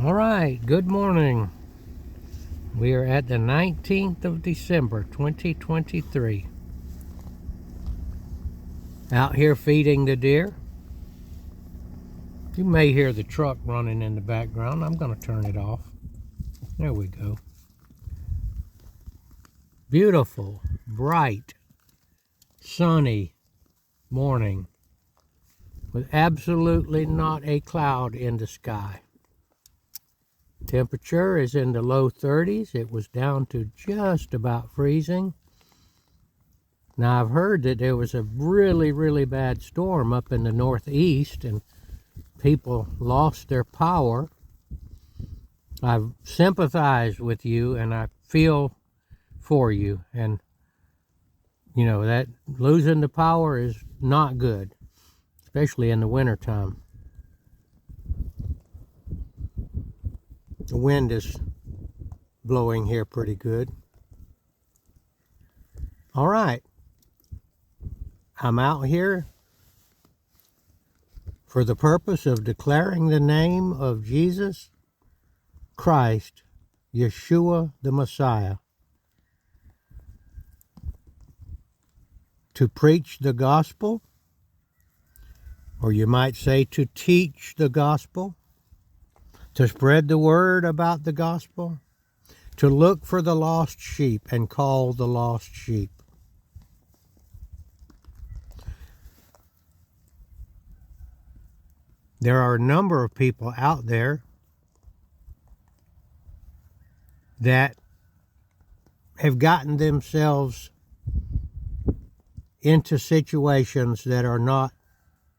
All right, good morning. We are at the 19th of December, 2023. Out here feeding the deer. You may hear the truck running in the background. I'm going to turn it off. There we go. Beautiful, bright, sunny morning with absolutely not a cloud in the sky. Temperature is in the low 30s. It was down to just about freezing. Now, I've heard that there was a really, really bad storm up in the northeast and people lost their power. I've sympathized with you and I feel for you. And, you know, that losing the power is not good, especially in the wintertime. The wind is blowing here pretty good. All right. I'm out here for the purpose of declaring the name of Jesus Christ, Yeshua the Messiah, to preach the gospel, or you might say to teach the gospel, to spread the word about the gospel, to look for the lost sheep and call the lost sheep. There are a number of people out there that have gotten themselves into situations that are not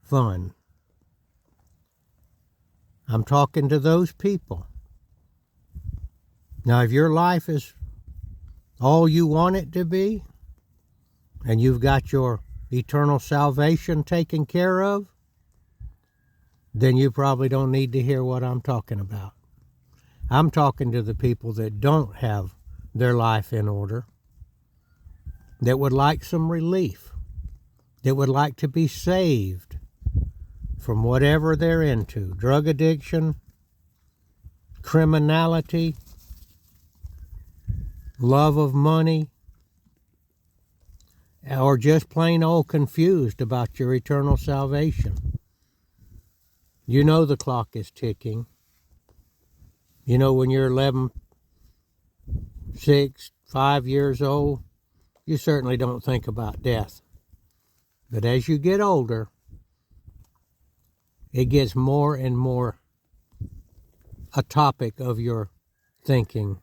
fun. I'm talking to those people. Now, if your life is all you want it to be, and you've got your eternal salvation taken care of, then you probably don't need to hear what I'm talking about. I'm talking to the people that don't have their life in order, that would like some relief, that would like to be saved from whatever they're into, drug addiction, criminality, love of money, or just plain old confused about your eternal salvation. You know the clock is ticking. You know when you're 11, 6, 5 years old, you certainly don't think about death. But as you get older, it gets more and more a topic of your thinking.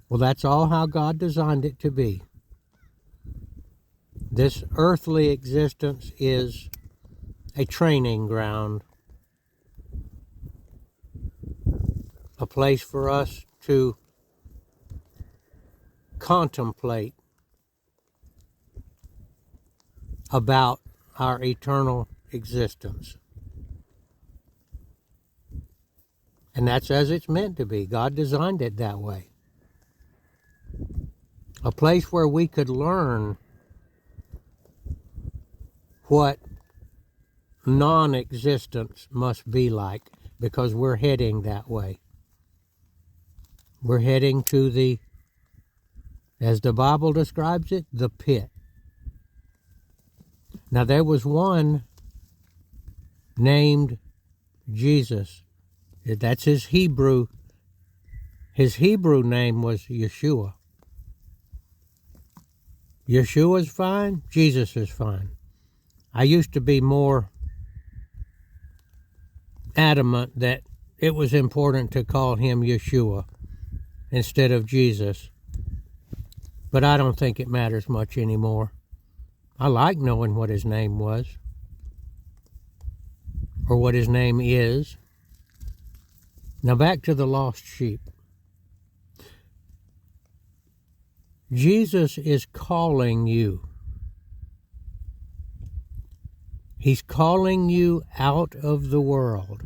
Well, that's all how God designed it to be. This earthly existence is a training ground, a place for us to contemplate about our eternal existence. And that's as it's meant to be. God designed it that way. A place where we could learn what non-existence must be like, because we're heading that way. We're heading to the, as the Bible describes it, the pit. Now, there was one named Jesus. That's his Hebrew. His Hebrew name was Yeshua. Yeshua's fine. Jesus is fine. I used to be more adamant that it was important to call him Yeshua instead of Jesus. But I don't think it matters much anymore. I like knowing what his name was, or what his name is. Now back to the lost sheep. Jesus is calling you. He's calling you out of the world.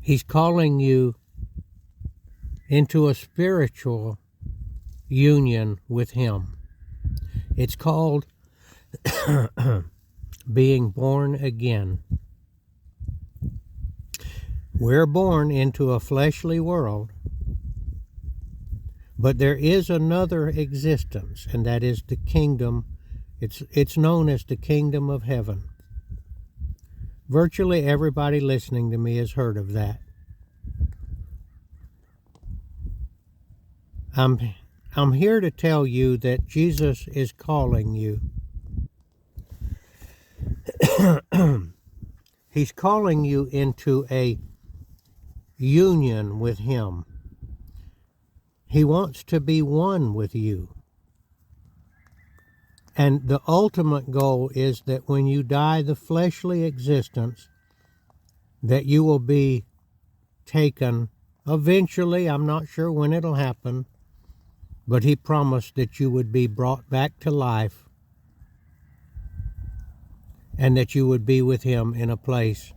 He's calling you into a spiritual union with him. It's called being born again. We're born into a fleshly world, but there is another existence, and that is the kingdom. It's known as the kingdom of heaven. Virtually everybody listening to me has heard of that. I'm here to tell you that Jesus is calling you. He's calling you into a union with Him. He wants to be one with you. And the ultimate goal is that when you die the fleshly existence, that you will be taken eventually. I'm not sure when it'll happen, but He promised that you would be brought back to life and that you would be with Him in a place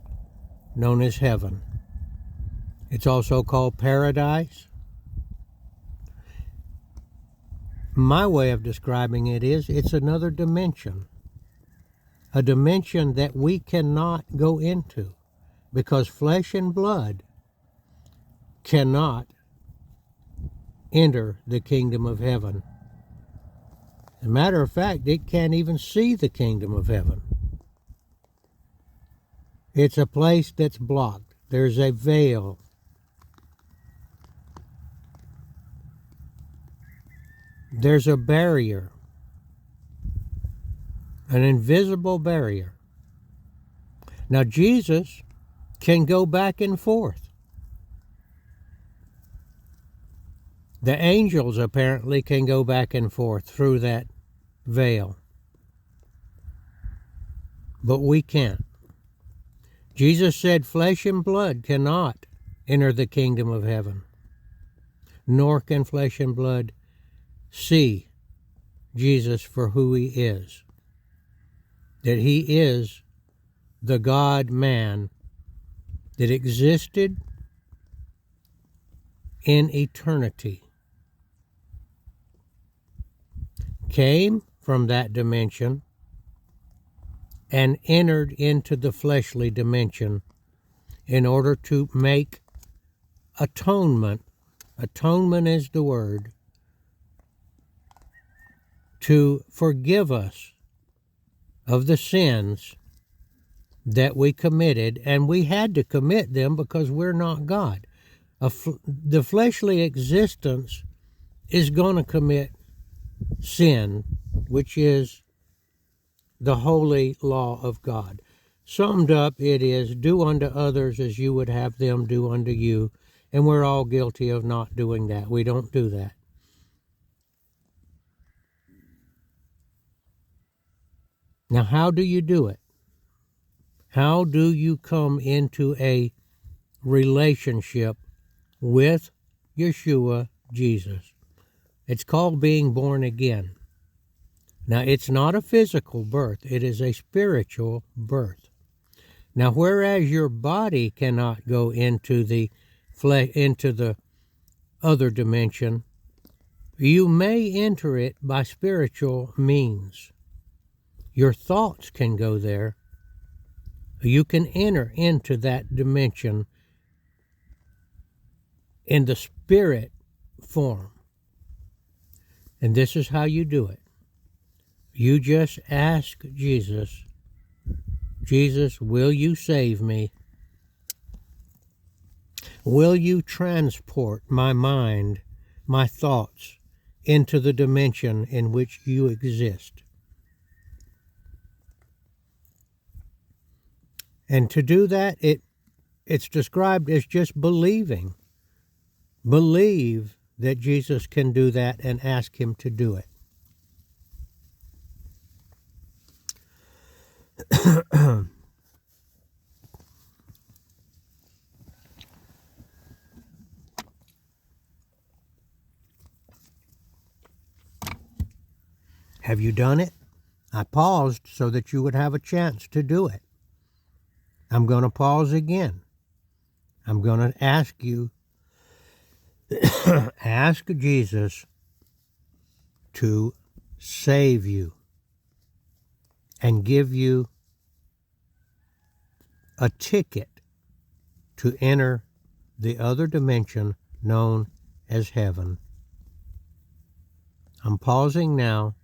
known as heaven. It's also called paradise. My way of describing it is it's another dimension, a dimension that we cannot go into because flesh and blood cannot enter the kingdom of heaven. As a matter of fact, it can't even see the kingdom of heaven. It's a place that's blocked. There's a veil. There's a barrier, an invisible barrier. Now, Jesus can go back and forth. The angels apparently can go back and forth through that veil, but we can't. Jesus said flesh and blood cannot enter the kingdom of heaven, nor can flesh and blood see Jesus for who He is, that He is the God-man that existed in eternity, came from that dimension and entered into the fleshly dimension in order to make atonement. Atonement is the word. To forgive us of the sins that we committed, and we had to commit them because we're not God. The fleshly existence is going to commit sin, which is the holy law of God. Summed up, it is, do unto others as you would have them do unto you, and we're all guilty of not doing that. We don't do that. Now, how do you do it? How do you come into a relationship with Yeshua, Jesus? It's called being born again. Now, it's not a physical birth. It is a spiritual birth. Now, whereas your body cannot go into the other dimension, you may enter it by spiritual means. Your thoughts can go there. You can enter into that dimension in the spirit form. And this is how you do it. You just ask Jesus, Jesus, will you save me? Will you transport my mind, my thoughts, into the dimension in which you exist? And to do that, it's described as just believing. Believe that Jesus can do that and ask Him to do it. Have you done it? I paused so that you would have a chance to do it. I'm going to pause again. I'm going to ask you, ask Jesus to save you and give you a ticket to enter the other dimension known as heaven. I'm pausing now.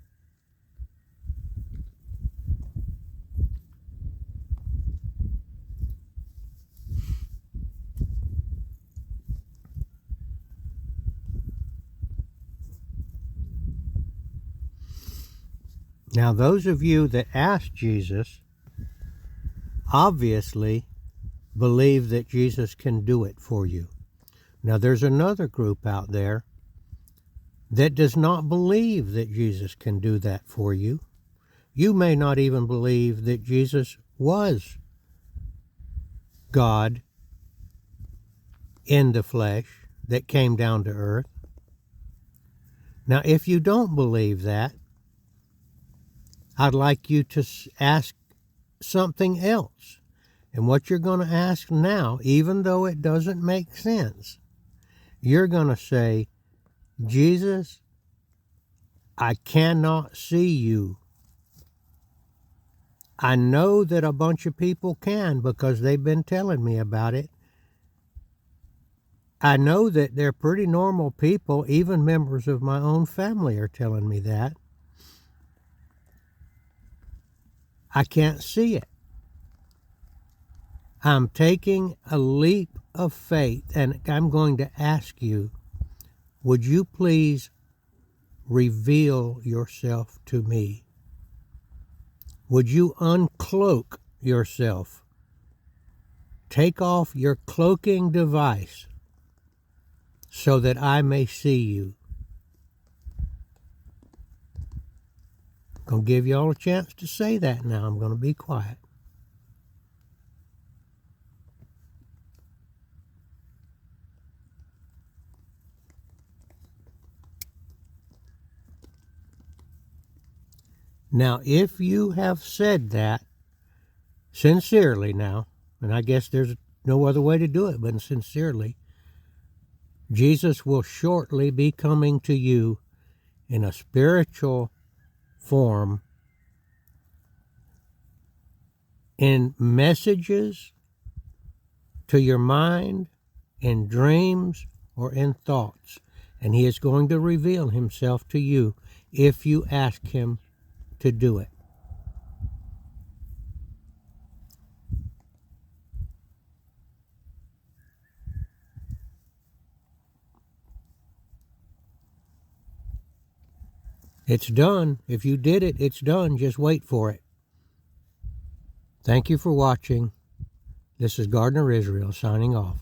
Now, those of you that asked Jesus obviously believe that Jesus can do it for you. Now, there's another group out there that does not believe that Jesus can do that for you. You may not even believe that Jesus was God in the flesh that came down to earth. Now, if you don't believe that, I'd like you to ask something else. And what you're going to ask now, even though it doesn't make sense, you're going to say, Jesus, I cannot see you. I know that a bunch of people can because they've been telling me about it. I know that they're pretty normal people. Even members of my own family are telling me that. I can't see it. I'm taking a leap of faith, and I'm going to ask you, would you please reveal yourself to me? Would you uncloak yourself? Take off your cloaking device so that I may see you. I'm going to give you all a chance to say that now. I'm going to be quiet. Now, if you have said that sincerely now, and I guess there's no other way to do it but sincerely, Jesus will shortly be coming to you in a spiritual form, in messages to your mind, in dreams, or in thoughts. And he is going to reveal himself to you if you ask him to do it. It's done. If you did it, it's done. Just wait for it. Thank you for watching. This is Gardner Israel signing off.